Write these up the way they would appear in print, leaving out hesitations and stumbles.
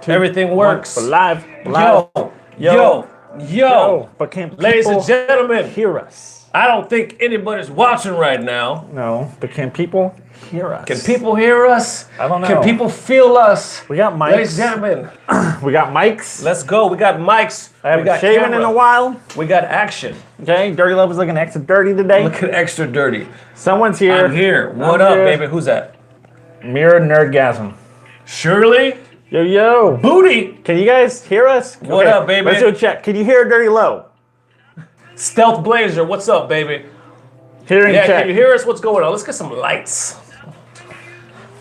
Everything works. We're live. Yo. But can Ladies and gentlemen, hear us? I don't think anybody's watching right now. No, but can people hear us? Can people hear us? I don't know. Can people feel us? We got mics. Ladies and gentlemen, we got mics. let's go. We got mics. I haven't we got shaven camera. in a while. We got action. Okay, Dirty Love is looking extra dirty today. Looking extra dirty. Someone's here. I'm here. What up, baby? Who's that? Mirror Nerdgasm. Shirley. Yo. Booty. Can you guys hear us? What up, baby? Let's do a check. Can you hear Dirty Low? Stealth Blazer. What's up, baby? Hearing check. Can you hear us? What's going on? Let's get some lights.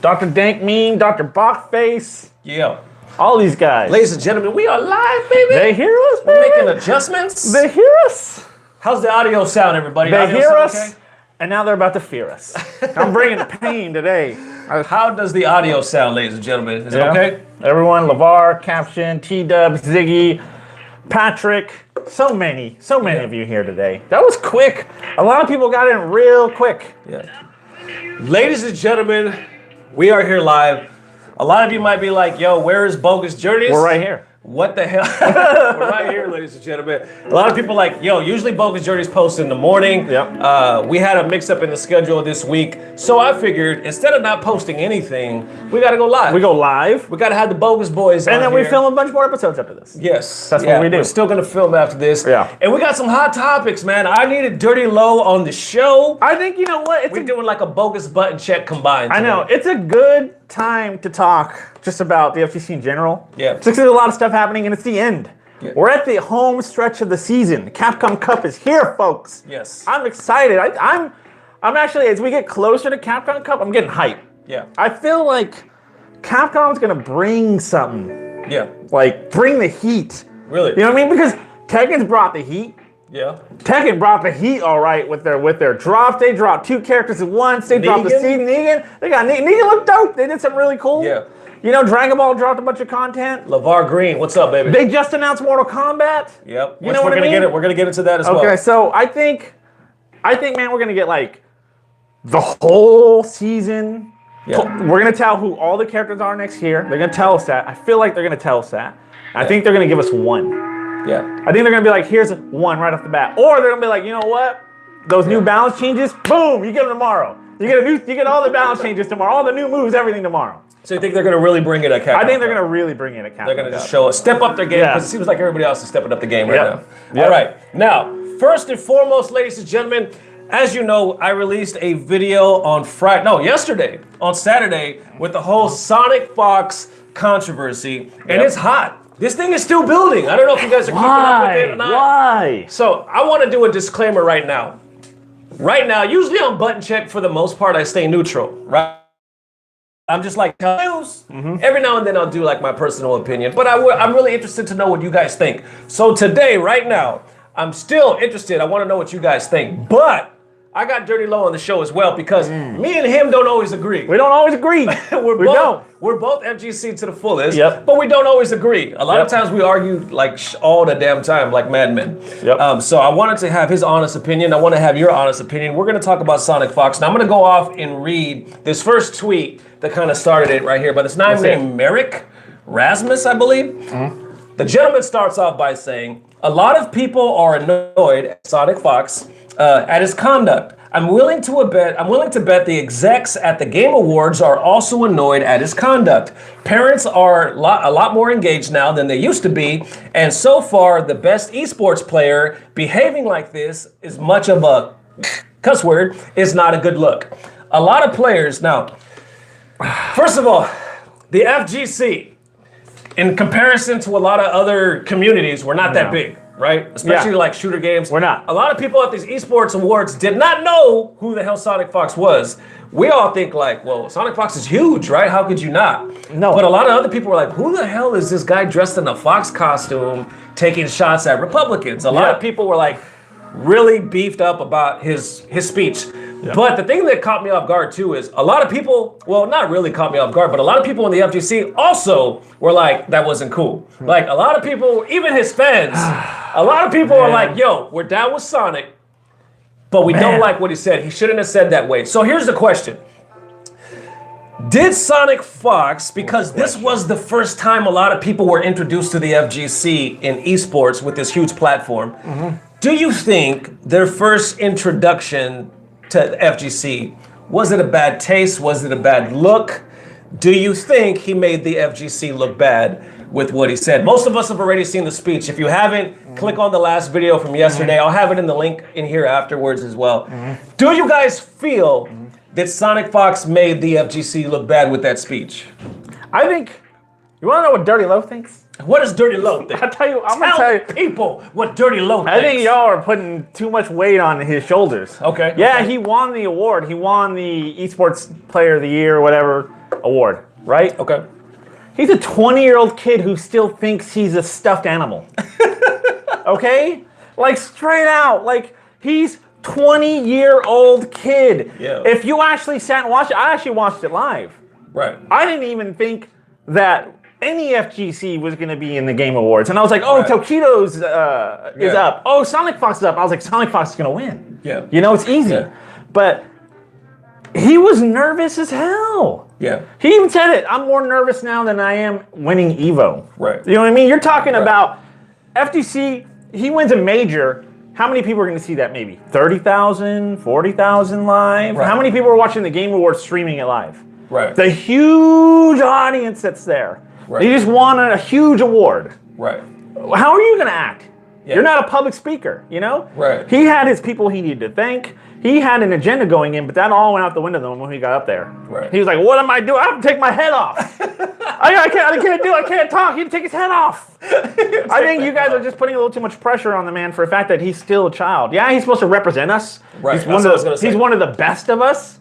Dr. Dank Mean, Dr. Bachface. Yeah. All these guys. Ladies and gentlemen, we are live, baby. They hear us, baby. We're making adjustments. They hear us. How's the audio sound, everybody? They Audio hear sound us, okay? and now they're about to fear us. I'm bringing the pain today. How does the audio sound, ladies and gentlemen? Is it okay? Everyone, LeVar, Caption, T-Dubs, Ziggy, Patrick, so many of you here today. That was quick. A lot of people got in real quick. Yeah. Ladies and gentlemen, we are here live. A lot of you might be like, yo, where is Bogus Journeys? We're right here. What the hell? We're right here, ladies and gentlemen. A lot of people like, yo, usually Bogus Journeys post in the morning. Yep. We had a mix-up in the schedule this week, so I figured instead of not posting anything, we got to go live. We go live. We got to have the Bogus Boys And on then here. we film a bunch more episodes after this. Yes. That's what we do. We're still going to film after this. Yeah. And we got some hot topics, man. I needed Dirty Low on the show. I think, you know what? We're doing like a Bogus button check combined. I know. It's a good time to talk just about the FGC in general. Yeah. Just 'cause there's a lot of stuff happening and it's the end. Yeah. We're at the home stretch of the season. Capcom Cup is here, folks. Yes. I'm excited. I'm actually, as we get closer to Capcom Cup, I'm getting hyped. Yeah. I feel like Capcom's gonna bring something. Yeah. Like, bring the heat. Really? You know what I mean? Because Tekken's brought the heat. Yeah. Tekken brought the heat all right with their drops. They dropped 2 characters at once. They dropped the seed Negan. They got Negan. Negan looked dope. They did something really cool. Yeah. You know, Dragon Ball dropped a bunch of content. LeVar Green, what's up, baby? They just announced Mortal Kombat. Yep. You know what I mean? We're gonna get into that as well. Okay, so I think, man, we're gonna get like the whole season. Yeah. We're gonna tell who all the characters are next year. They're gonna tell us that. I feel like they're gonna tell us that. I think they're gonna give us one. Yeah. I think they're gonna be like, here's one right off the bat, or they're gonna be like, you know what? Those new balance changes, boom, you get them tomorrow. You get all the balance changes tomorrow, all the new moves, everything tomorrow. So you think they're gonna really bring it at Capcom? I think they're gonna really bring it at Capcom. They're gonna just show us, step up their game, because it seems like everybody else is stepping up the game right now. Yep. All right. Now, first and foremost, ladies and gentlemen, as you know, I released a video on yesterday, on Saturday, with the whole SonicFox controversy, and it's hot. This thing is still building. I don't know if you guys are keeping up with it or not. Why? So I want to do a disclaimer right now. Right now, usually on button check, for the most part, I stay neutral, right? I'm just like, news. Every now and then I'll do like my personal opinion, but I'm really interested to know what you guys think. So today, right now, I'm still interested. I want to know what you guys think, but I got Dirty Low on the show as well because me and him don't always agree. We don't always agree. We're both FGC to the fullest, Yep. but we don't always agree. A lot of times we argue like all the damn time, like madmen. Yep. So I wanted to have his honest opinion. I want to have your honest opinion. We're going to talk about SonicFox. Now I'm going to go off and read this first tweet that kind of started it right here by this guy named Merrick Rasmus, I believe. The gentleman starts off by saying, a lot of people are annoyed at SonicFox at his conduct. I'm willing to bet the execs at the Game Awards are also annoyed at his conduct. Parents are a lot more engaged now than they used to be, and so far the best eSports player behaving like this is much of a cuss word is not a good look. A lot of players now. First of all, the FGC, in comparison to a lot of other communities, we're not that big. Right? Especially like shooter games. We're not. A lot of people at these eSports awards did not know who the hell SonicFox was. We all think like, well, SonicFox is huge, right? How could you not? No. But a lot of other people were like, who the hell is this guy dressed in a Fox costume taking shots at Republicans? A lot of people were like really beefed up about his speech. Yep. But the thing that caught me off guard too is a lot of people, well, not really caught me off guard, but a lot of people in the FGC also were like, that wasn't cool. Like a lot of people, even his fans, a lot of people are like, yo, we're down with Sonic, but we don't like what he said. He shouldn't have said that way. So here's the question. Did SonicFox, because this was the first time a lot of people were introduced to the FGC in esports with this huge platform, do you think their first introduction to FGC, was it a bad taste? Was it a bad look? Do you think he made the FGC look bad with what he said? Most of us have already seen the speech. If you haven't, click on the last video from yesterday. I'll have it in the link in here afterwards as well. Do you guys feel that SonicFox made the FGC look bad with that speech? I think, you want to know what Dirty Low thinks? What does Dirty Low think? I'm gonna tell you people what Dirty Low thinks. I think y'all are putting too much weight on his shoulders. Okay. Yeah, okay. he won the award. He won the Esports Player of the Year or whatever award, right? Okay. He's a 20-year-old kid who still thinks he's a stuffed animal. Okay? Like, straight out. Like, he's 20-year-old kid. Yeah. If you actually sat and watched it, I actually watched it live. Right. I didn't even think that any FGC was going to be in the Game Awards. And I was like, oh, Right. Tokido's is up. Oh, SonicFox is up. I was like, SonicFox is going to win. Yeah. You know, it's easy. Yeah. But he was nervous as hell. Yeah. He even said it. I'm more nervous now than I am winning EVO. Right. You know what I mean? You're talking about FGC, he wins a major. How many people are going to see that maybe? 30,000, 40,000 live? Right. How many people are watching the Game Awards streaming it live? Right. The huge audience that's there. Right. He just won a huge award. Right. How are you going to act? Yeah. You're not a public speaker, you know? Right. He had his people he needed to thank. He had an agenda going in, but that all went out the window the moment he got up there. Right. He was like, what am I doing? I have to take my head off. I can't talk. He had to take his head off. I think you guys are just putting a little too much pressure on the man for the fact that he's still a child. Yeah, he's supposed to represent us. Right. He's one of the best of us.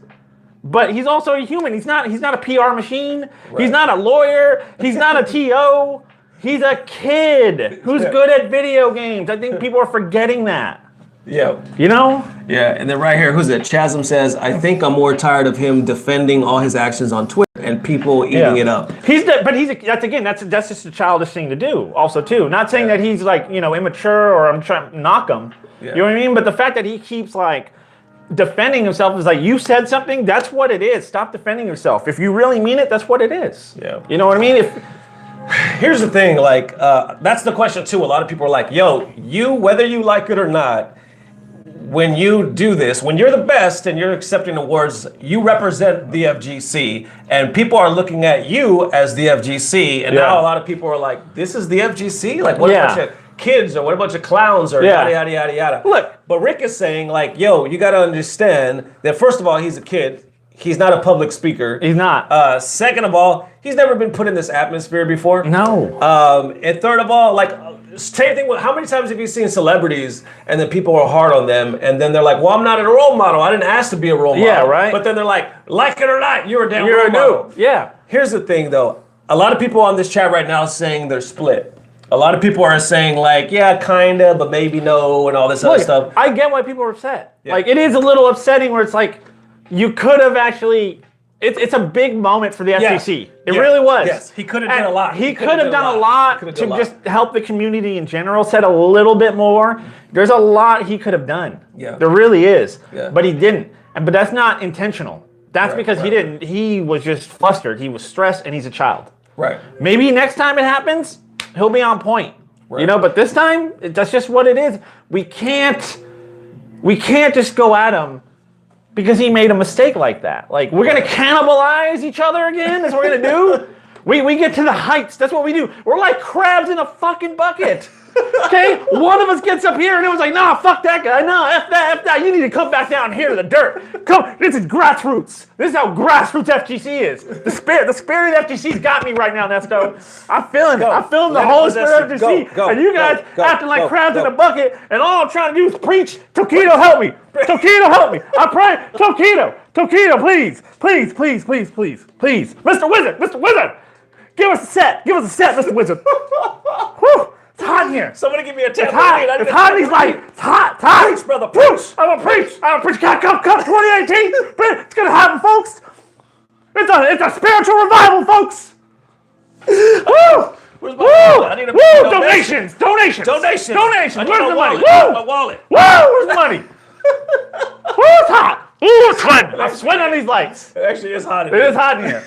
But he's also a human. He's not a PR machine. Right. He's not a lawyer. He's not a TO. He's a kid who's good at video games. I think people are forgetting that. Yeah. You know? Yeah, and then right here, who's it? Chasm says, I think I'm more tired of him defending all his actions on Twitter and people eating it up. That's just a childish thing to do also too. Not saying that he's like, you know, immature or I'm trying to knock him. Yeah. You know what I mean? But the fact that he keeps like defending himself is like, you said something, that's what it is. Stop defending yourself. If you really mean it, that's what it is. Yeah. You know what I mean? Here's the thing, like, that's the question too. A lot of people are like, yo, you, whether you like it or not, when you do this, when you're the best and you're accepting awards, you represent the FGC, and people are looking at you as the FGC, and now a lot of people are like, this is the FGC? Like, what a bunch of kids, or what a bunch of clowns, or yada, yada, yada, yada. Look. But Rick is saying, like, yo, you got to understand that, first of all, he's a kid. He's not a public speaker. He's not. Second of all, he's never been put in this atmosphere before. No. And third of all, like, same thing with, how many times have you seen celebrities and then people are hard on them and then they're like, well, I'm not a role model. I didn't ask to be a role model. Yeah, right. But then they're like it or not, you're a damn role model. Yeah. Here's the thing though. A lot of people on this chat right now saying they're split. A lot of people are saying like, yeah, kinda, but maybe no, and all this other stuff. I get why people are upset. Yeah. Like, it is a little upsetting where it's like, you could have actually... It's a big moment for the FGC. It really was. Yes, he could have done a lot. He could have done a lot to just help the community in general, said a little bit more. There's a lot he could have done. Yeah. There really is. Yeah. But he didn't. But that's not intentional. That's because he didn't. He was just flustered. He was stressed, and he's a child. Right. Maybe next time it happens, he'll be on point. Right. You know, but this time, that's just what it is. We can't just go at him because he made a mistake like that. Like, we're going to cannibalize each other again? That's what we're going to do? We get to the heights. That's what we do. We're like crabs in a fucking bucket. Okay? One of us gets up here and it was like, nah, fuck that guy. No, F that. You need to come back down here to the dirt. Come, this is grassroots. This is how grassroots FGC is. The spirit of the FGC's got me right now, Nesto. I'm feeling it. I'm feeling the whole spirit of FGC. And you guys acting like crabs in a bucket, and all I'm trying to do is preach. Tokido, help me. Tokido, help me. I pray. Tokido, please. Mr. Wizard. Give us a set, Mr. Wizard. Whew. It's hot in here. Somebody give me a tip. It's hot in these lights. It's hot. Preach, brother, preach. I'm gonna preach. Capcom Cup 2018. It's gonna happen, folks. It's a spiritual revival, folks. Woo! I need a Donations. Where's the money? My wallet. Woo! Where's the money? Woo! It's hot. Ooh, it's sweating. I'm sweating on these lights. It actually is hot in It here. is hot in here.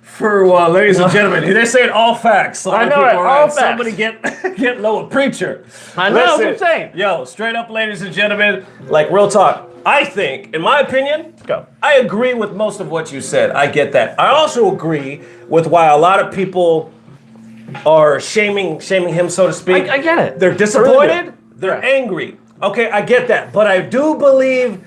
For ladies and gentlemen, they're saying all facts. So I know it, all facts. Somebody get low a preacher. I know what I'm saying. Yo, straight up, ladies and gentlemen, like real talk. I think, in my opinion, I agree with most of what you said. I get that. I also agree with why a lot of people are shaming him, so to speak. I get it. They're disappointed. They're angry. Okay, I get that. But I do believe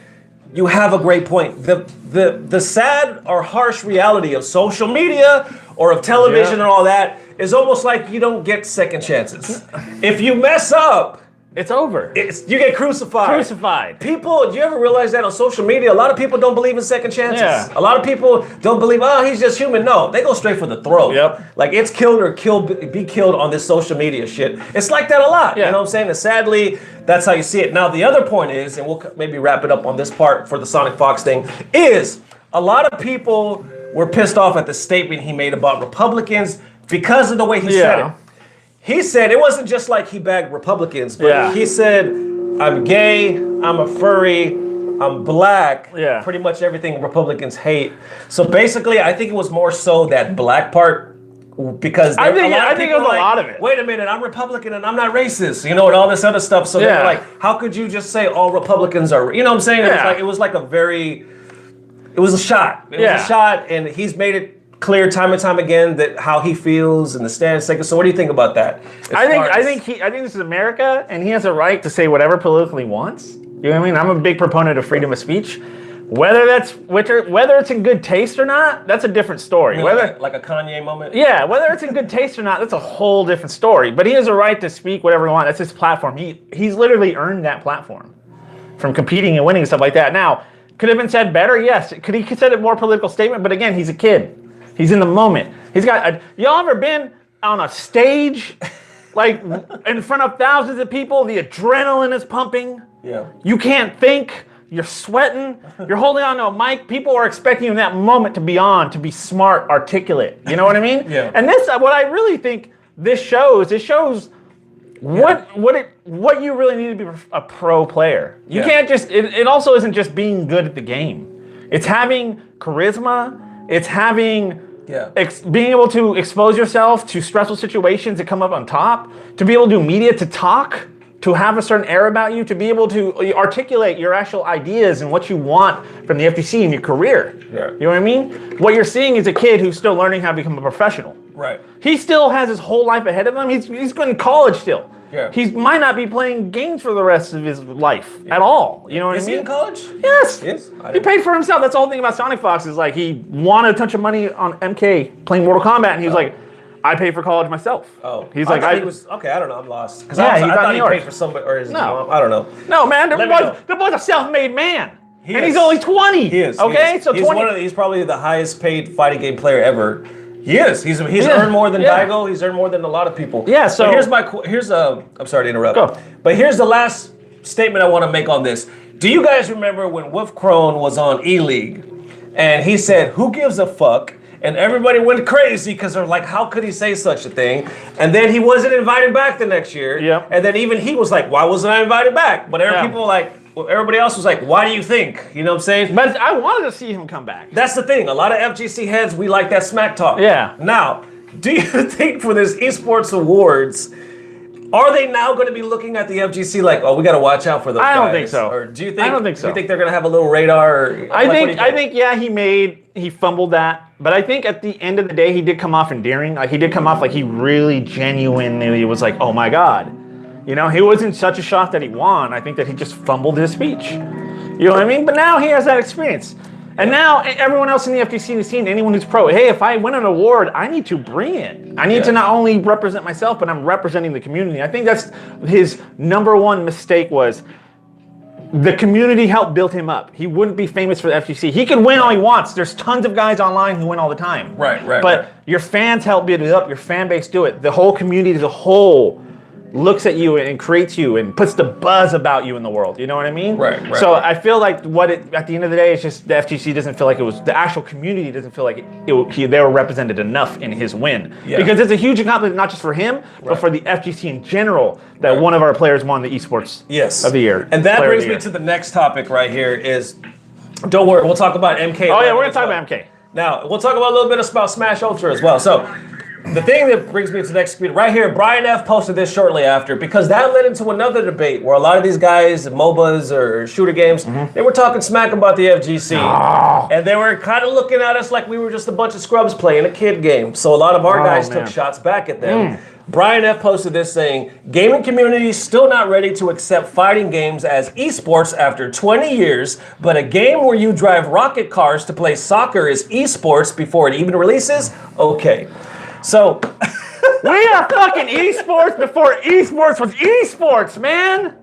you have a great point. The sad or harsh reality of social media or of television and all that is almost like you don't get second chances. If you mess up, it's over. You get crucified. People, do you ever realize that on social media, a lot of people don't believe in second chances? Yeah. A lot of people don't believe, oh, he's just human. No, they go straight for the throat. Yep. Like it's killed or be killed on this social media shit. It's like that a lot. Yeah. You know what I'm saying? And sadly, that's how you see it. Now, the other point is, and we'll maybe wrap it up on this part for the SonicFox thing, is a lot of people were pissed off at the statement he made about Republicans because of the way he said it. He said, it wasn't just like he bagged Republicans, but he said, I'm gay, I'm a furry, I'm black, pretty much everything Republicans hate. So basically, I think it was more so that black part, because I think it was a lot of it. Wait a minute, I'm Republican and I'm not racist, you know, and all this other stuff. So they're like, how could you just say all Republicans are, you know what I'm saying? It was like it was a shot. It was a shot, and he's made it clear time and time again that how he feels and the stance taken. So what do you think about that? I think this is America, and he has a right to say whatever politically he wants. You know what I mean? I'm a big proponent of freedom of speech. Whether it's in good taste or not, that's a different story. Whether like a Kanye moment? Yeah, whether it's in good taste or not, that's a whole different story. But he has a right to speak whatever he wants. That's his platform. He's literally earned that platform from competing and winning and stuff like that. Now, could it have been said better? Yes. Could he have said a more political statement? But again, he's a kid. He's in the moment. He's got y'all ever been on a stage, like in front of thousands of people? The adrenaline is pumping. Yeah. You can't think. You're sweating. You're holding on to a mic. People are expecting you in that moment to be smart, articulate. You know what I mean? Yeah. And what I really think this shows what you really need to be a pro player. You can't just. It also isn't just being good at the game. It's having charisma. It's having being able to expose yourself to stressful situations that come up on top, to be able to do media, to talk, to have a certain air about you, to be able to articulate your actual ideas and what you want from the FGC in your career. Yeah. You know what I mean? What you're seeing is a kid who's still learning how to become a professional. Right. He still has his whole life ahead of him. He's going to college still. Yeah. He might not be playing games for the rest of his life at all. You know what I mean? Is he in college? Yes. Yes. He paid for himself. That's the whole thing about SonicFox is like he wanted a touch of money on MK playing Mortal Kombat, and he was like, I paid for college myself. Oh. He's like, I don't know, I'm lost. Because Yeah, I thought he he paid for somebody, or his mom, I don't know. No, man, the boy's a self-made man. He and is. he's only 20. He is. Okay? He is. So He's probably the highest paid fighting game player ever. He is. He's earned more than Daigo. He's earned more than a lot of people. Yeah, so I'm sorry to interrupt. Go. But here's the last statement I want to make on this. Do you guys remember when Wolf Krone was on E-League and he said, "Who gives a fuck?" And everybody went crazy because they're like, how could he say such a thing? And then he wasn't invited back the next year. Yep. And then even he was like, why wasn't I invited back? But people were like, everybody else was like, why do you think? You know what I'm saying? But I wanted to see him come back. That's the thing. A lot of FGC heads, we like that smack talk. Yeah. Now, do you think for this eSports Awards, are they now going to be looking at the FGC like, oh, we got to watch out for those guys? I don't think so. Or do you think? I don't think so. Do you think they're going to have a little radar? Or, I think, he fumbled that. But I think at the end of the day, he did come off endearing. Like, he did come off like he really genuinely was like, oh my God. You know, he wasn't such a shock that he won. I think that he just fumbled his speech. You know what I mean? But now he has that experience. And now everyone else in the FGC scene, anyone who's pro, hey, if I win an award, I need to bring it. I need to not only represent myself, but I'm representing the community. I think that's his number one mistake was the community helped build him up. He wouldn't be famous for the FGC. He can win all he wants. There's tons of guys online who win all the time. Right. But your fans help build it up. Your fan base do it. The whole community as a whole looks at you and creates you and puts the buzz about you in the world. You know what I mean? Right. So I feel like at the end of the day, it's just the FGC doesn't feel like it was, the actual community doesn't feel like they were represented enough in his win. Yeah. Because it's a huge accomplishment, not just for him, but for the FGC in general, that one of our players won the eSports of the year. And that brings me to the next topic right here is, don't worry, we'll talk about MK. Oh yeah, we're gonna talk about MK. Now, we'll talk about a little bit about Smash Ultra as well. So, the thing that brings me to the next speed, right here, Brian F. posted this shortly after, because that led into another debate where a lot of these guys, MOBAs or shooter games, they were talking smack about the FGC. Oh. And they were kind of looking at us like we were just a bunch of scrubs playing a kid game. So a lot of our guys took shots back at them. Brian F. posted this saying, gaming community still not ready to accept fighting games as esports after 20 years, but a game where you drive rocket cars to play soccer is esports before it even releases? Okay. So, we are fucking esports before esports was esports, man.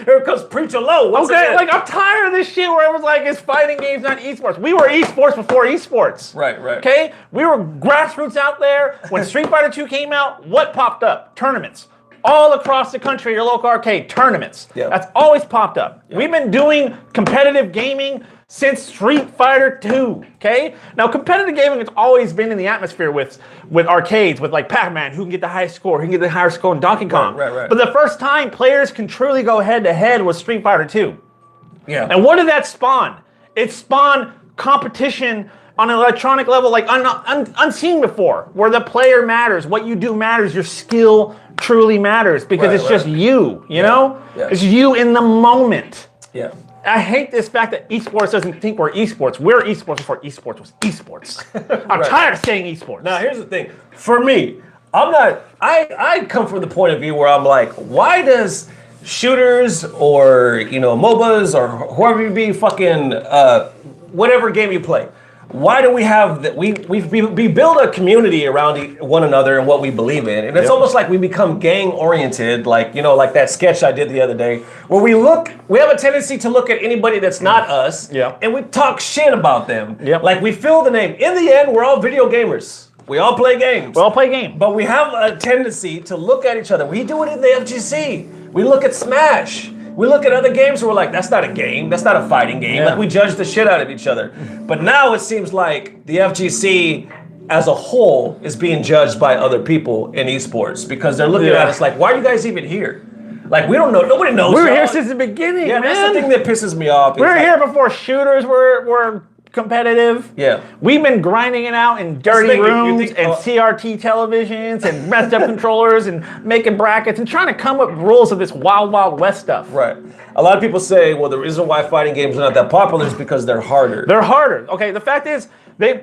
Here comes Preacher Low. Okay, like I'm tired of this shit where it was like it's fighting games, not esports. We were esports before esports. Right. Okay, we were grassroots out there. When Street Fighter 2 came out, what popped up? Tournaments. All across the country, your local arcade, tournaments. Yep. That's always popped up. Yep. We've been doing competitive gaming since Street Fighter 2, okay? Now, competitive gaming has always been in the atmosphere with arcades, with like Pac-Man, who can get the highest score, who can get the higher score in Donkey Kong. Right. But the first time players can truly go head-to-head was Street Fighter 2. Yeah. And what did that spawn? It spawned competition on an electronic level like unseen before, where the player matters, what you do matters, your skill truly matters, because it's just you know? Yeah. It's you in the moment. Yeah. I hate this fact that esports doesn't think we're esports. We're esports before esports was esports. I'm tired of saying esports. Now, here's the thing. For me, I come from the point of view where I'm like, why does shooters or, MOBAs or whoever you be, fucking, whatever game you play, why do we have that? We build a community around one another and what we believe in, and it's almost like we become gang oriented, like like that sketch I did the other day, where we have a tendency to look at anybody that's not us, and we talk shit about them, like we fill the name. In the end, we're all video gamers. We all play games. We all play games, but we have a tendency to look at each other. We do it in the FGC. We look at Smash. We look at other games and we're like, that's not a game. That's not a fighting game. Like, we judge the shit out of each other. But now it seems like the FGC as a whole is being judged by other people in esports, because they're looking at us like, why are you guys even here? Like, we don't know. Nobody knows. We were here since the beginning, man. That's the thing that pisses me off. We were here before shooters were competitive. Yeah. We've been grinding it out in dirty rooms and CRT televisions and messed up controllers and making brackets and trying to come up with rules of this wild, wild west stuff. Right. A lot of people say, well, the reason why fighting games are not that popular is because they're harder. They're harder. Okay, the fact is,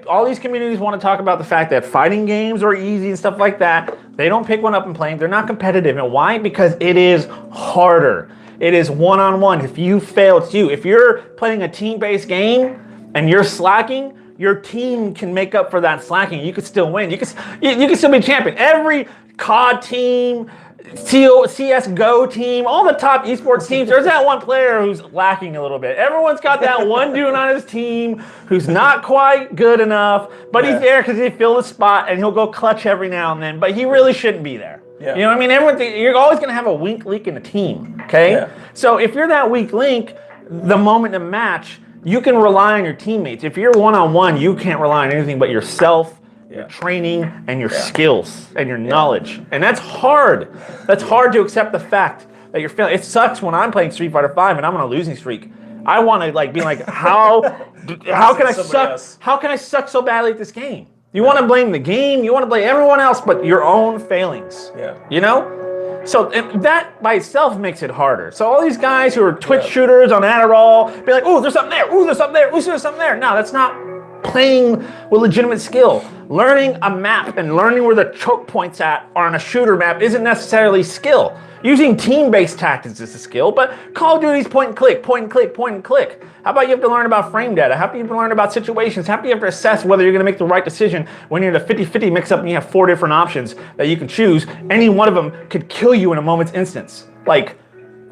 all these communities want to talk about the fact that fighting games are easy and stuff like that. They don't pick one up and play them. They're not competitive. And why? Because it is harder. It is one-on-one. If you fail, it's you. If you're playing a team-based game and you're slacking, your team can make up for that slacking. You could still win. You can still be champion. Every COD team, CSGO team, all the top esports teams, there's that one player who's lacking a little bit. Everyone's got that one dude on his team who's not quite good enough, but he's there because he filled a spot and he'll go clutch every now and then, but he really shouldn't be there. Yeah. You know what I mean? You're always going to have a weak link in the team, okay? Yeah. So if you're that weak link, the moment in a match, you can rely on your teammates. If you're one-on-one, you can't rely on anything but yourself, your training, and your skills, and your knowledge. And that's hard. That's hard to accept the fact that you're failing. It sucks when I'm playing Street Fighter V and I'm on a losing streak. I want to be like, how can I suck? How can I suck so badly at this game? You want to blame the game, you want to blame everyone else but your own failings. Yeah. You know? So that by itself makes it harder. So all these guys who are Twitch shooters on Adderall, be like, oh, there's something there, ooh, there's something there, ooh, there's something there. No, that's not playing with legitimate skill. Learning a map and learning where the choke points are on a shooter map isn't necessarily skill. Using team-based tactics is a skill, but Call of Duty's point and click, point and click, point and click. How about you have to learn about frame data? How about you have to learn about situations? How about you have to assess whether you're going to make the right decision when you're in a 50-50 mix-up and you have 4 different options that you can choose? Any one of them could kill you in a moment's instance. Like,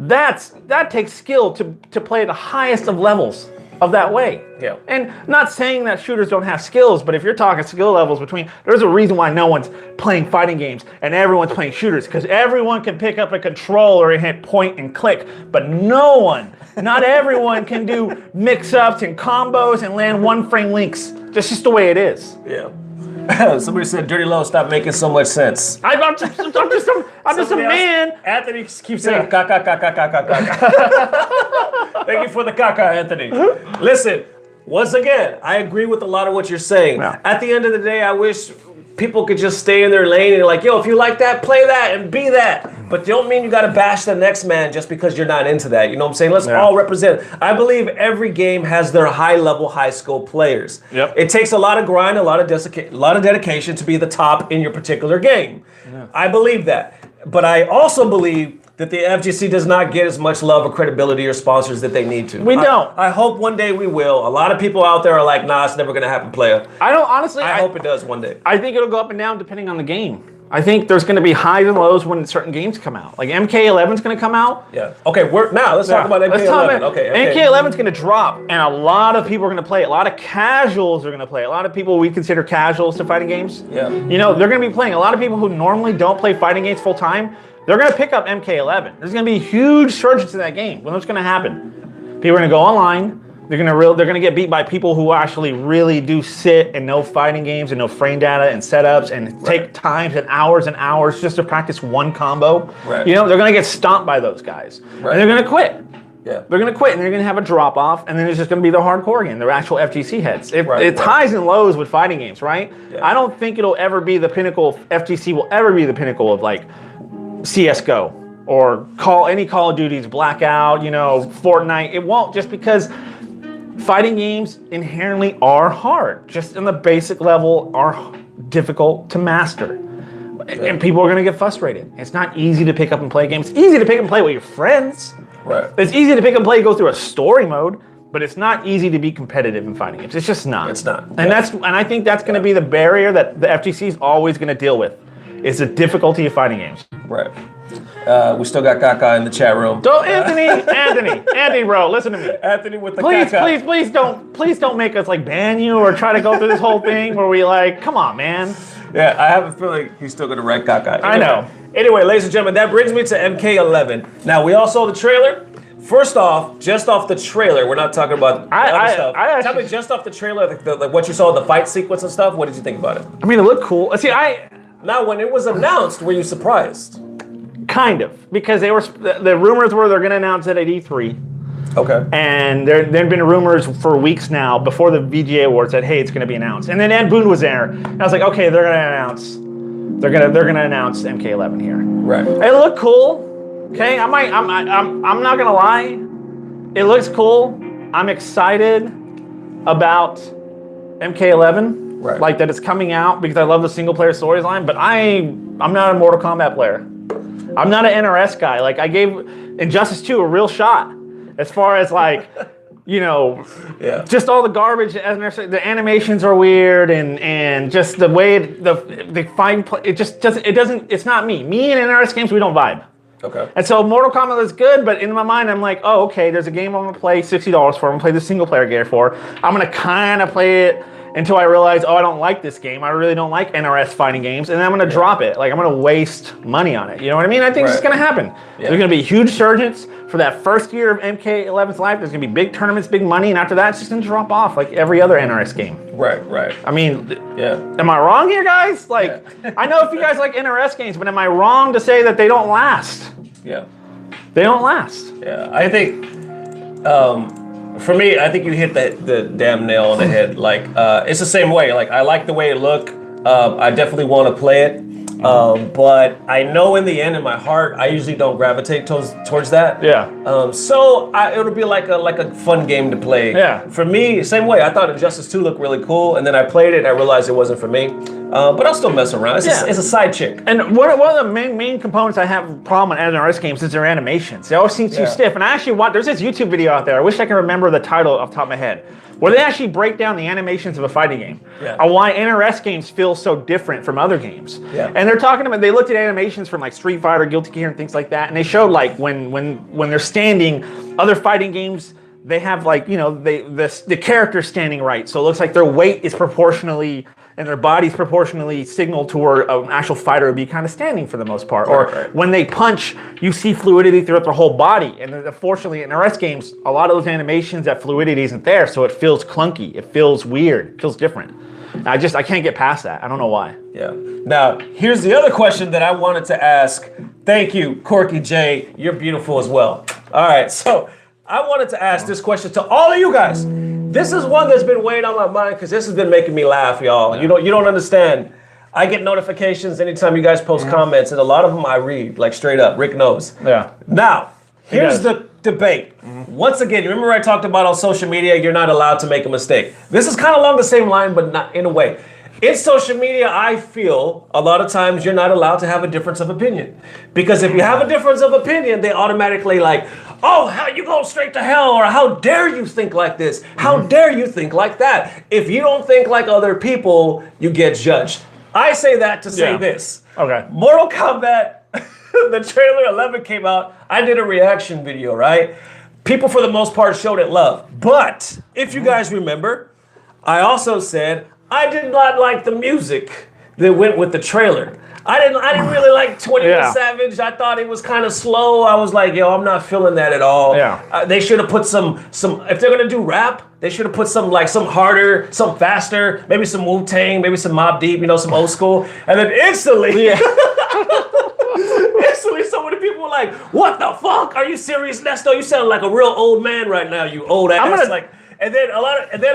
that takes skill to play at the highest of levels. of that way. Yeah. And not saying that shooters don't have skills, but if you're talking skill levels between, there's a reason why no one's playing fighting games and everyone's playing shooters, because everyone can pick up a controller and hit point and click, but not everyone can do mix-ups and combos and land one-frame links. That's just the way it is. Yeah. Somebody said Dirty Low, stop making so much sense. I'm just a man. Anthony keeps saying caca, caca, caca, caca. Thank you for the caca, Anthony. Listen, once again, I agree with a lot of what you're saying. Yeah. At the end of the day, I wish people could just stay in their lane and like, yo, if you like that, play that and be that. But don't mean you got to bash the next man just because you're not into that. You know what I'm saying? Let's all represent. I believe every game has their high-level, high-skill players. Yep. It takes a lot of grind, a lot of dedication to be the top in your particular game. Yeah. I believe that. But I also believe that the FGC does not get as much love or credibility or sponsors that they need to. We don't. I hope one day we will. A lot of people out there are like, nah, it's never going to happen, player. I don't, honestly. I hope it does one day. I think it'll go up and down depending on the game. I think there's going to be highs and lows when certain games come out. Like MK11's going to come out. Yeah. Okay, let's talk about MK11. Okay. MK11's going to drop, and a lot of people are going to play it. A lot of casuals are going to play it. A lot of people we consider casuals to fighting games. Yeah. You know, they're going to be playing. A lot of people who normally don't play fighting games full time, they're going to pick up MK11. There's going to be a huge surge into that game. What's going to happen? People are going to go online. They're gonna get beat by people who actually really do sit and know fighting games and know frame data and setups and take times and hours just to practice one combo. Right. You know, they're gonna get stomped by those guys. Right. And they're gonna quit. Yeah. They're gonna quit and they're gonna have a drop off, and then it's just gonna be the hardcore again, the actual FGC heads. It's highs and lows with fighting games, right? Yeah. I don't think it'll ever be the pinnacle. FGC will ever be the pinnacle of like CS:GO or any Call of Duty's Blackout, you know, Fortnite. It won't, just because fighting games inherently are hard, just on the basic level are difficult to master. And people are going to get frustrated. It's not easy to pick up and play games. It's easy to pick up and play with your friends. Right. It's easy to pick up and play, go through a story mode, but it's not easy to be competitive in fighting games. It's just not. It's not. And I think that's going to be the barrier that the FGC is always going to deal with, is the difficulty of fighting games. Right. We still got Kaka in the chat room. Don't, Anthony, bro, listen to me. Anthony with the Kaka. Please don't make us like ban you or try to go through this whole thing where we like, come on, man. Yeah, I have a feeling he's still gonna wreck Kaka. Anyway, I know. Anyway, ladies and gentlemen, that brings me to MK11. Now we all saw the trailer. First off, just off the trailer, we're not talking about other stuff. Tell me, just off the trailer, like what you saw, the fight sequence and stuff. What did you think about it? I mean, it looked cool. See, Now, when it was announced, were you surprised? Kind of, because the rumors were they're going to announce it at E3. Okay. And there'd been rumors for weeks now before the VGA Awards that, hey, it's going to be announced. And then Ed Boon was there, and I was like, okay, they're going to announce MK11 here. Right. It looked cool. Okay, I'm not going to lie. It looks cool. I'm excited about MK11. Right. Like that it's coming out because I love the single player storyline, but I'm not a Mortal Kombat player. I'm not an NRS guy. Like, I gave Injustice 2 a real shot as far as like, you know, just all the garbage. The animations are weird, and just the way the fighting play, it's not me. Me and NRS games, we don't vibe. Okay. And so Mortal Kombat is good, but in my mind, I'm like, oh, okay, there's a game I'm gonna play $60 for. I'm gonna play the single player game for. I'm gonna kind of play it until I realize, oh, I don't like this game. I really don't like NRS fighting games, and then I'm going to drop it. Like, I'm going to waste money on it. You know what I mean? I think it's going to happen. Yeah. There's going to be huge surgence for that first year of MK11's life. There's going to be big tournaments, big money, and after that, it's just going to drop off like every other NRS game. Right. I mean, am I wrong here, guys? Like, I know if you guys like NRS games, but am I wrong to say that they don't last? Yeah. They don't last. Yeah, I think... for me, I think you hit the damn nail on the head. Like, it's the same way. Like, I like the way it looked. I definitely want to play it. But I know in the end, in my heart, I usually don't gravitate towards that. Yeah. So it'll be like a fun game to play. Yeah. For me, same way. I thought Injustice 2 looked really cool, and then I played it and I realized it wasn't for me. But I'll still mess around. It's a side chick. And one of the main components I have a problem with NRS games is their animations. They always seem too stiff. And I actually there's this YouTube video out there. I wish I can remember the title off the top of my head, where they actually break down the animations of a fighting game and why NRS games feel so different from other games. Yeah. And they're talking about, they looked at animations from like Street Fighter, Guilty Gear, and things like that, and they showed like when they're standing, other fighting games, they have like, you know, the character standing right. So it looks like their weight is proportionally and their body's proportionally signaled to where an actual fighter would be kind of standing for the most part. Or when they punch, you see fluidity throughout their whole body. And unfortunately, in RS games, a lot of those animations, that fluidity isn't there, so it feels clunky. It feels weird. It feels different. I can't get past that. I don't know why. Yeah. Now, here's the other question that I wanted to ask. Thank you, Corky J. You're beautiful as well. All right, so I wanted to ask this question to all of you guys. This is one that's been weighing on my mind because this has been making me laugh, y'all. Yeah. You don't understand. I get notifications anytime you guys post comments, and a lot of them I read, like straight up. Rick knows. Yeah. Now, here's the debate. Once again, you remember I talked about on social media, you're not allowed to make a mistake. This is kind of along the same line, but not in a way. In social media, I feel a lot of times you're not allowed to have a difference of opinion. Because if you have a difference of opinion, they automatically like, oh, how you go straight to hell, or how dare you think like this? How dare you think like that? If you don't think like other people, you get judged. I say that to say this. Okay. Mortal Kombat, the trailer 11 came out. I did a reaction video, right? People for the most part showed it love. But if you guys remember, I also said, I did not like the music that went with the trailer. I didn't really like 21 Savage. I thought it was kind of slow. I was like, yo, I'm not feeling that at all. Yeah. They should have put some, if they're gonna do rap, they should have put some harder, some faster, maybe some Wu-Tang, maybe some Mobb Deep, some old school. And then instantly, instantly so many people were like, what the fuck? Are you serious, Nesto? You sound like a real old man right now, you old ass. And then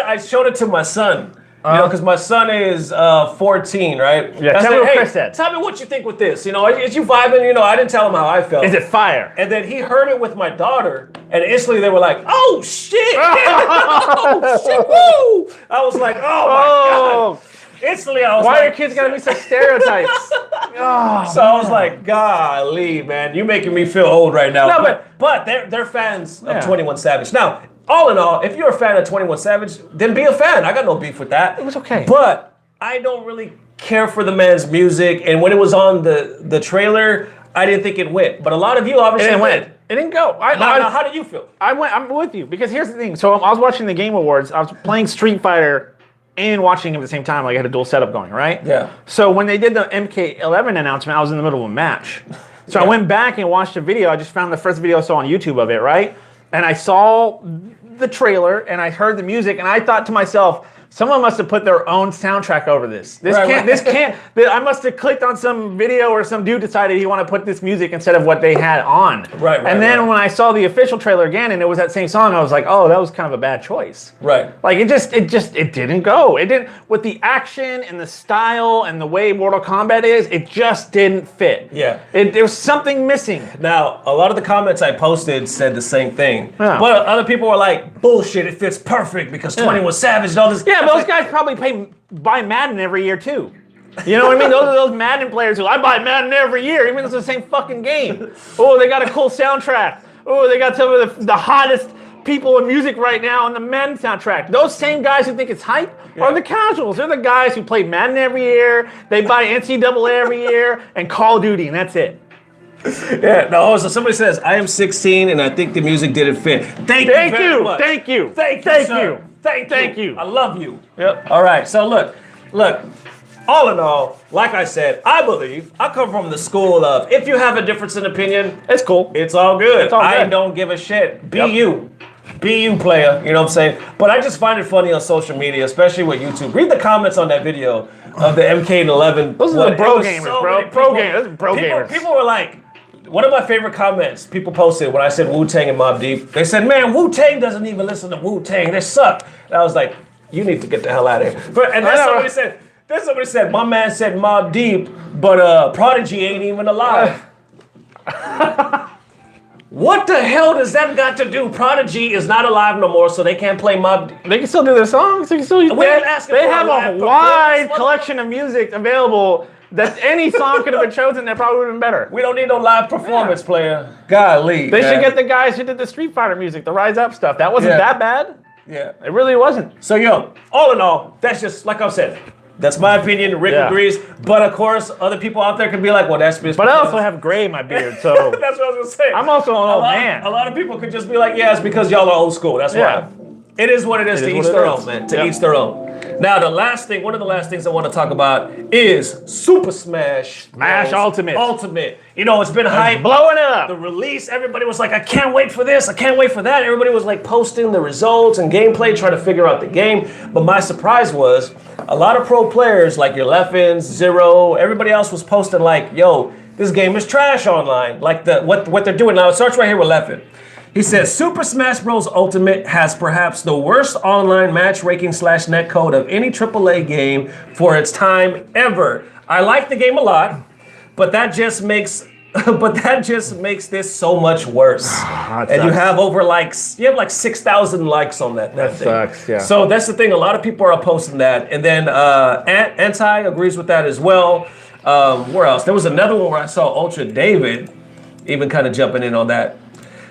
I showed it to my son. Because my son is 14, right? Yeah, tell me what Chris said. Tell me what you think with this. Is you vibing? I didn't tell him how I felt. Is it fire? And then he heard it with my daughter, and instantly they were like, oh, shit! Oh, shit, woo! I was like, oh, my God. Instantly, I was why are your kids gotta be such stereotypes? I was like, golly, man, you're making me feel old right now. No, but they're fans of 21 Savage. Now, all in all, if you're a fan of 21 Savage, then be a fan. I got no beef with that. It was okay. But I don't really care for the man's music. And when it was on the trailer, I didn't think it went. But a lot of you obviously went. It didn't go. Now, how did you feel? I'm with you. Because here's the thing. So I was watching the Game Awards. I was playing Street Fighter and watching it at the same time. Like I had a dual setup going, right? Yeah. So when they did the MK11 announcement, I was in the middle of a match. So I went back and watched a video. I just found the first video I saw on YouTube of it, right? And I saw the trailer and I heard the music and I thought to myself, someone must have put their own soundtrack over this. I must have clicked on some video or some dude decided he wanted to put this music instead of what they had on. And then when I saw the official trailer again and it was that same song, I was like, oh, that was kind of a bad choice. Right. Like it didn't go. It didn't, with the action and the style and the way Mortal Kombat is, it just didn't fit. Yeah. There was something missing. Now, a lot of the comments I posted said the same thing. Yeah. But other people were like, bullshit, it fits perfect because 21 Savage and all this. Yeah, but those guys probably buy Madden every year too. You know what I mean? Those are those Madden players who I buy Madden every year, even though it's the same fucking game. Oh, they got a cool soundtrack. Oh, they got some of the hottest people in music right now on the Madden soundtrack. Those same guys who think it's hype are the casuals. They're the guys who play Madden every year, they buy NCAA every year, and Call of Duty, and that's it. Yeah, no, so somebody says, I am 16 and I think the music didn't fit. Thank you very much. Thank you. Thank you. I love you. Yep. All right, so look, all in all, like I said, I believe, I come from the school of, if you have a difference in opinion, it's cool. It's all good. I don't give a shit. Be you. Be you, player. You know what I'm saying? But I just find it funny on social media, especially with YouTube. Read the comments on that video of the MK11. Those are the pro gamers, bro. Pro gamers. People were like, one of my favorite comments people posted when I said Wu-Tang and Mobb Deep, they said, man, Wu-Tang doesn't even listen to Wu-Tang. They suck. And I was like, you need to get the hell out of here. And then somebody said, my man said Mobb Deep, but Prodigy ain't even alive. What the hell does that got to do? Prodigy is not alive no more, so they can't play Mobb Deep. They can still do their songs. They have a wide collection of music available that any song could have been chosen that probably would have been better. We don't need no live performance, player. Golly. They should get the guys who did the Street Fighter music, the Rise Up stuff. That wasn't that bad. Yeah. It really wasn't. So, all in all, that's just, like I said, That's my opinion. Rick agrees. But of course, other people out there can be like, well, that's because... But I also have gray in my beard, so... That's what I was going to say. I'm also an old man. A lot of people could just be like, yeah, it's because y'all are old school. That's why. It is what it is. To each their own, man. To each their own. Now, one of the last things I want to talk about is Super Smash Ultimate. You know, it's been hype. Blowing it up. The release, everybody was like, I can't wait for this. I can't wait for that. Everybody was like posting the results and gameplay, trying to figure out the game. But my surprise was a lot of pro players like your Leffens, Zero, everybody else was posting like, yo, this game is trash online. Like what they're doing now. It starts right here with Leffen. He says, Super Smash Bros. Ultimate has perhaps the worst online matchmaking / netcode of any AAA game for its time ever. I like the game a lot, but that just makes this so much worse. And you have like 6,000 likes on that thing. Sucks, yeah. So that's the thing. A lot of people are posting that. And then Anti agrees with that as well. Where else? There was another one where I saw Ultra David even kind of jumping in on that.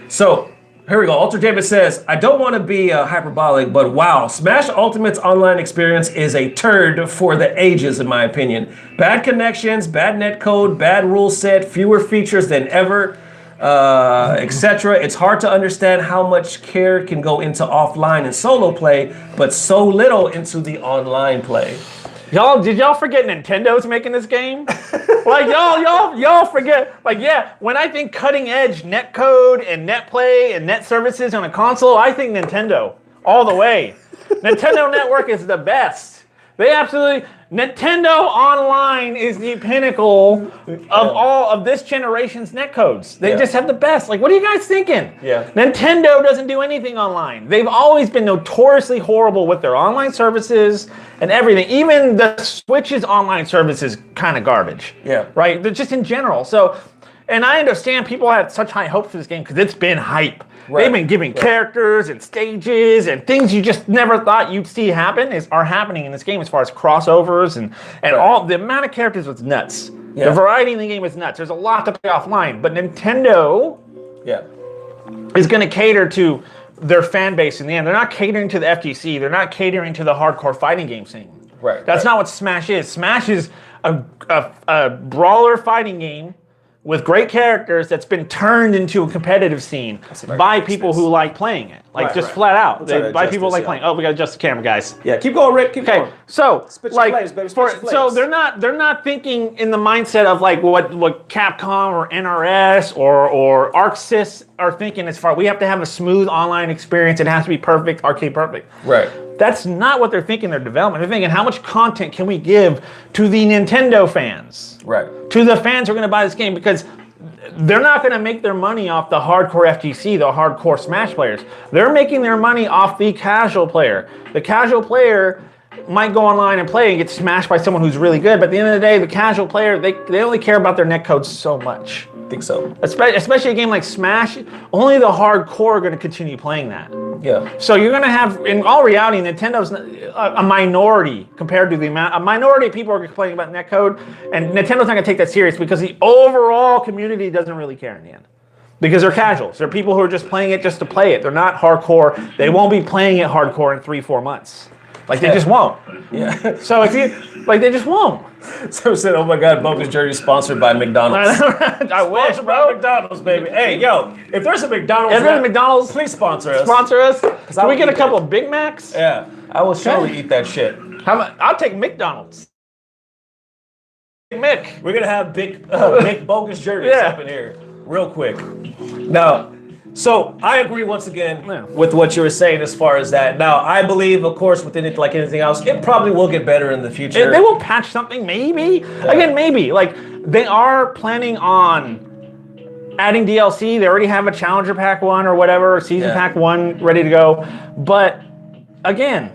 So here we go. Ultra David says, I don't want to be hyperbolic, but wow, Smash Ultimate's online experience is a turd for the ages, in my opinion. Bad connections, bad netcode, bad rule set, fewer features than ever, etc. It's hard to understand how much care can go into offline and solo play, but so little into the online play. Did y'all forget Nintendo's making this game? Like y'all forget. Like when I think cutting edge netcode and netplay and net services on a console, I think Nintendo all the way. Nintendo Network is the best. Nintendo Online is the pinnacle of all of this generation's netcodes. They just have the best. Like, what are you guys thinking? Yeah. Nintendo doesn't do anything online. They've always been notoriously horrible with their online services and everything. Even the Switch's online service is kind of garbage. Yeah. Right? They're just in general. So, and I understand people had such high hopes for this game because it's been hype. Right. They've been giving characters and stages and things you just never thought you'd see are happening in this game as far as crossovers and all the amount of characters was nuts. Yeah. The variety in the game is nuts. There's a lot to play offline, but Nintendo is going to cater to their fan base in the end. They're not catering to the FGC. They're not catering to the hardcore fighting game scene. Right. That's not what Smash is. Smash is a brawler fighting game with great characters that's been turned into a competitive scene by people who like playing it. Like flat out. By people who like playing. Oh, we gotta adjust the camera, guys. Yeah, keep going, Rick. Keep going. So so they're not thinking in the mindset of like what Capcom or NRS or ArcSys are thinking as far we have to have a smooth online experience. It has to be perfect, arcade perfect. Right. That's not what they're thinking their development. They're thinking how much content can we give to the Nintendo fans? Right. To the fans who are going to buy this game, because they're not going to make their money off the hardcore FGC, the hardcore Smash players. They're making their money off the casual player. The casual player might go online and play and get smashed by someone who's really good, but at the end of the day, the casual player, they only care about their netcode so much. I think so. Especially a game like Smash, only the hardcore are going to continue playing that. Yeah. So you're going to have, in all reality, Nintendo's a minority compared to a minority of people are complaining about netcode, and Nintendo's not going to take that serious because the overall community doesn't really care in the end. Because they're casuals. They're people who are just playing it just to play it. They're not hardcore. They won't be playing it hardcore in 3-4 months. Like, they just won't. Yeah. So if you, like, they just won't. So said, oh my God, Bogus Journey sponsored by McDonald's. I wish, bro. By McDonald's, baby. Hey, yo, if there's a McDonald's, please sponsor us. Sponsor us. Can we get a couple of Big Macs? Yeah, I will surely eat that shit. I'll take McDonald's. Mick. We're gonna have big Bogus Journeys up in here real quick. Now, so I agree once again with what you were saying as far as that. Now, I believe, of course, within it, like anything else, it probably will get better in the future. They will patch something, maybe. Yeah. Again, maybe. Like, they are planning on adding DLC. They already have a Challenger Pack 1 or whatever, Season Pack 1 ready to go. But, again,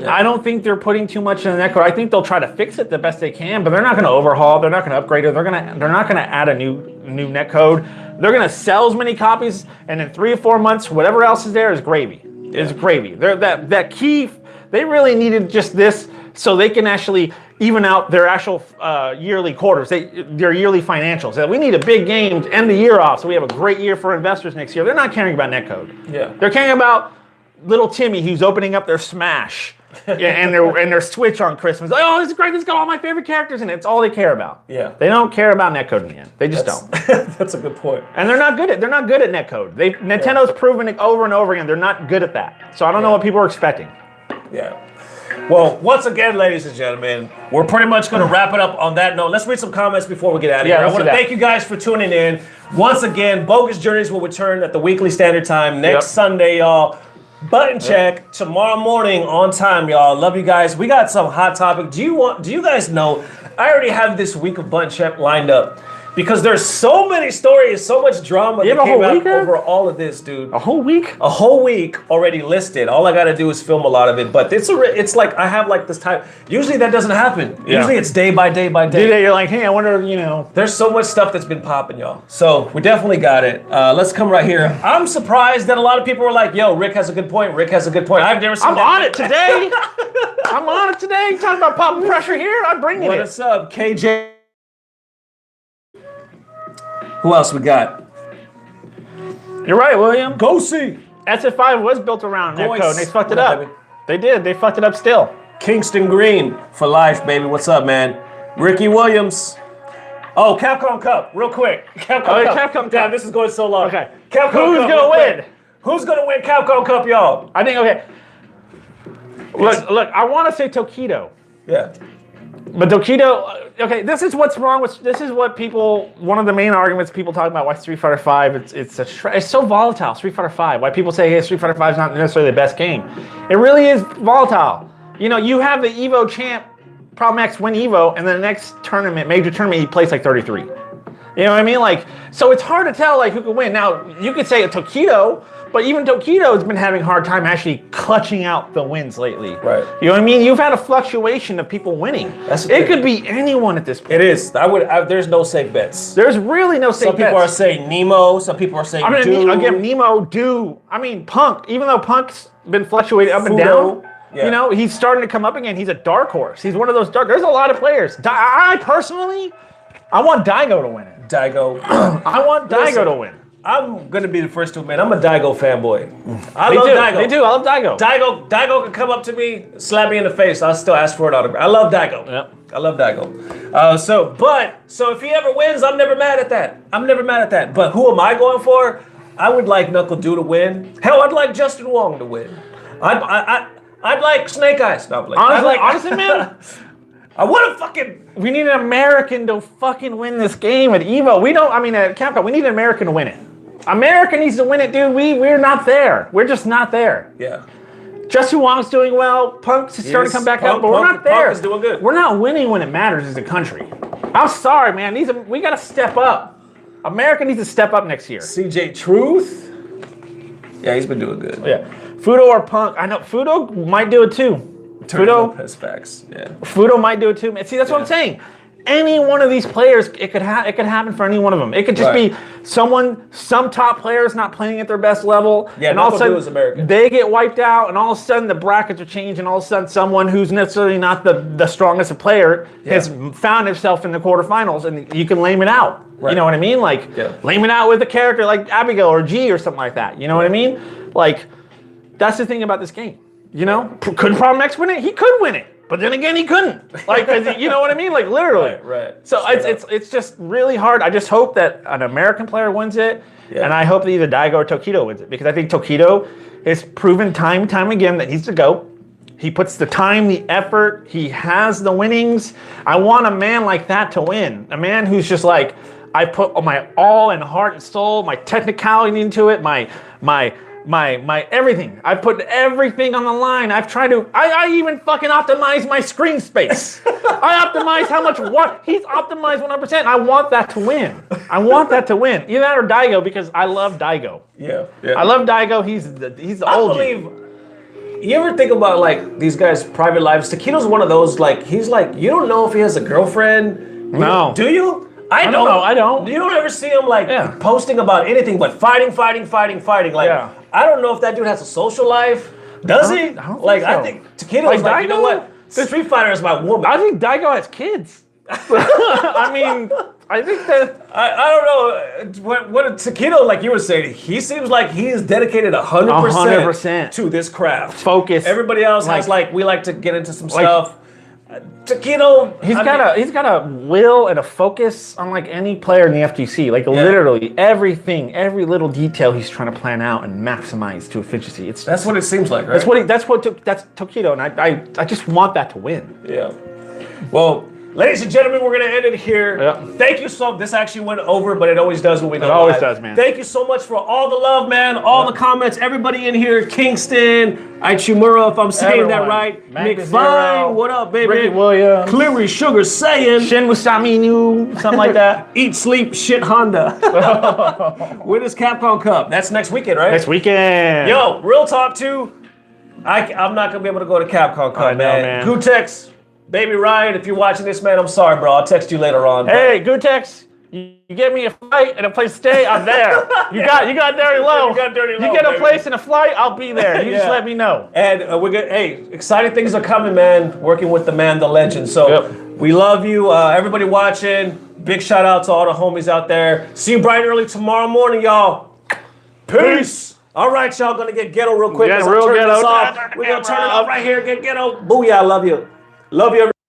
I don't think they're putting too much in the netcode. I think they'll try to fix it the best they can, but they're not going to overhaul. They're not going to upgrade it. They're not going to add a new netcode. They're going to sell as many copies, and in 3 or 4 months, whatever else is there is gravy. It's gravy. That key, they really needed just this so they can actually even out their actual yearly quarters, their yearly financials. We need a big game to end the year off so we have a great year for investors next year. They're not caring about netcode. Yeah. They're caring about little Timmy who's opening up their Smash and their Switch on Christmas. Like, oh, this is great. This got all my favorite characters in it. It's all they care about. Yeah. They don't care about netcode in the end. They just don't. That's a good point. And they're not good at netcode. Nintendo's proven it over and over again. They're not good at that. So I don't know what people are expecting. Yeah. Well, once again, ladies and gentlemen, we're pretty much going to wrap it up on that note. Let's read some comments before we get out of here. I want to thank you guys for tuning in. Once again, Bogus Journeys will return at the weekly standard time next Sunday, y'all. Button check tomorrow morning on time, y'all. Love you guys. We got some hot topic. Do you guys know, I already have this week of Button check lined up. Because there's so many stories, so much drama that came out over all of this, dude. A whole week? A whole week already listed. All I got to do is film a lot of it. But it's like I have like this time. Usually that doesn't happen. Yeah. Usually it's day by day by day. You're like, hey, I wonder, you know. There's so much stuff that's been popping, y'all. So we definitely got it. Let's come right here. I'm surprised that a lot of people were like, yo, Rick has a good point. Rick has a good point. I've never seen I'm on it today. I'm on it today. Talking about popping pressure here. I'm bringing it. What's up, KJ? Who else we got? You're right, William. Go see. SF5 was built around netcode, and they fucked it up. Baby. They did. They fucked it up still. Kingston Green for life, baby. What's up, man? Ricky Williams. Oh, Capcom Cup, real quick. Capcom Cup. Damn, this is going so long. Okay. Capcom Who's Cup, gonna win? Who's gonna win Capcom Cup, y'all? I think, okay. Look, I want to say Tokido. Yeah. But Tokido, okay, this is what's wrong with, this is what people, one of the main arguments people talk about why Street Fighter V, it's so volatile, Street Fighter V. Why people say, hey, Street Fighter V is not necessarily the best game. It really is volatile. You know, you have the EVO champ, Problem X win EVO, and then the next tournament, major tournament, he plays like 33. You know what I mean? Like, so it's hard to tell like who could win. Now, you could say a Tokido, but even Tokido's been having a hard time actually clutching out the wins lately. Right. You know what I mean? You've had a fluctuation of people winning. It could be anyone at this point. It is. There's no safe bets. There's really no safe bets. Some people are saying Nemo. Some people are saying Do. Again, Nemo, Do. I mean, Punk. Even though Punk's been fluctuating up and down, you know, he's starting to come up again. He's a dark horse. He's one of those dark. There's a lot of players. I personally, I want Daigo to win it. Daigo. I want Daigo to win. I'm gonna be the first to admit I'm a Daigo fanboy. I love Daigo. They do. I love Daigo. Daigo can come up to me, slap me in the face. I'll still ask for an autograph. I love Daigo. Yep. I love Daigo. So if he ever wins, I'm never mad at that. I'm never mad at that. But who am I going for? I would like Knuckle Doo to win. Hell, I'd like Justin Wong to win. I'd like Snake Eyes. No, honestly, man. I want to fucking... We need an American to fucking win this game at EVO. At Capcom, we need an American to win it. America needs to win it, dude. We're not there. We're just not there. Yeah. Justin Wong's doing well. Punk's starting to come back up, but we're not there. Punk is doing good. We're not winning when it matters as a country. I'm sorry, man. We got to step up. America needs to step up next year. CJ Truth? Yeah, he's been doing good. Yeah. Fudo or Punk? I know Fudo might do it too. Fudo, facts. Yeah. Fudo might do it too. See, that's what I'm saying. Any one of these players, it could happen for any one of them. It could just be some top players not playing at their best level, and all of a sudden they get wiped out, and all of a sudden the brackets are changed, and all of a sudden someone who's necessarily not the strongest player has found himself in the quarterfinals, and you can lame it out. Right. You know what I mean? Like lame it out with a character like Abigail or G or something like that. You know what I mean? Like that's the thing about this game. You know, could Problem X win it? He could win it. But then again, he couldn't. Like, you know what I mean? Like, literally. Right. So it's just really hard. I just hope that an American player wins it, and I hope that either Daigo or Tokido wins it, because I think Tokido has proven time and time again that he's the GOAT. He puts the time, the effort. He has the winnings. I want a man like that to win. A man who's just like, I put my all and heart and soul, my technicality into it, my everything. I put everything on the line. I even fucking optimize my screen space. I optimize how much he's optimized 100%. I want that to win. I want that to win. Either that or Daigo, because I love Daigo. Yeah. I love Daigo. He's the old. You ever think about like these guys' private lives? Takedo's one of those, like, he's like, you don't know if he has a girlfriend. No. Do you? I don't. I don't. You don't ever see him like posting about anything but fighting. Like, I don't know if that dude has a social life. Does he? I think Takedo's like, you know what? Street Fighter is my woman. I think Daigo has kids. I mean, I think that I don't know what Taquito, like you were saying, he seems like he is dedicated 100% to this craft. Focus. Everybody else has we like to get into some stuff. Taquito, he's got a will and a focus unlike any player in the FGC. Like literally everything, every little detail he's trying to plan out and maximize to efficiency. That's what it seems like, right? That's Taquito, and I just want that to win. Yeah. Well, ladies and gentlemen, we're gonna end it here. Yeah. Thank you so. This actually went over, but it always does when we go live. It always does, man. Thank you so much for all the love, man. All the comments, everybody in here. Kingston, Ichimura, if I'm saying that right. McFine, what up, baby? Ricky Williams, Cleary Sugar Saiyan, Shin Musaminu, something like that. Eat Sleep Shit Honda. When is Capcom Cup? That's next weekend, right? Next weekend. Yo, real talk too. I'm not gonna be able to go to Capcom Cup, man. Gutex. Baby Ryan, if you're watching this, man, I'm sorry, bro. I'll text you later on. Hey, Gutex, you get me a flight and a place to stay, I'm there. You got Dirty Low. You get a place and a flight, I'll be there. You just let me know. And we're good. Hey, exciting things are coming, man. Working with the man, the legend. So we love you, everybody watching. Big shout out to all the homies out there. See you bright and early tomorrow morning, y'all. Peace. All right, y'all. Gonna get ghetto real quick. We're gonna turn it off right here. Get ghetto. Booyah. I love you. Love you, everybody.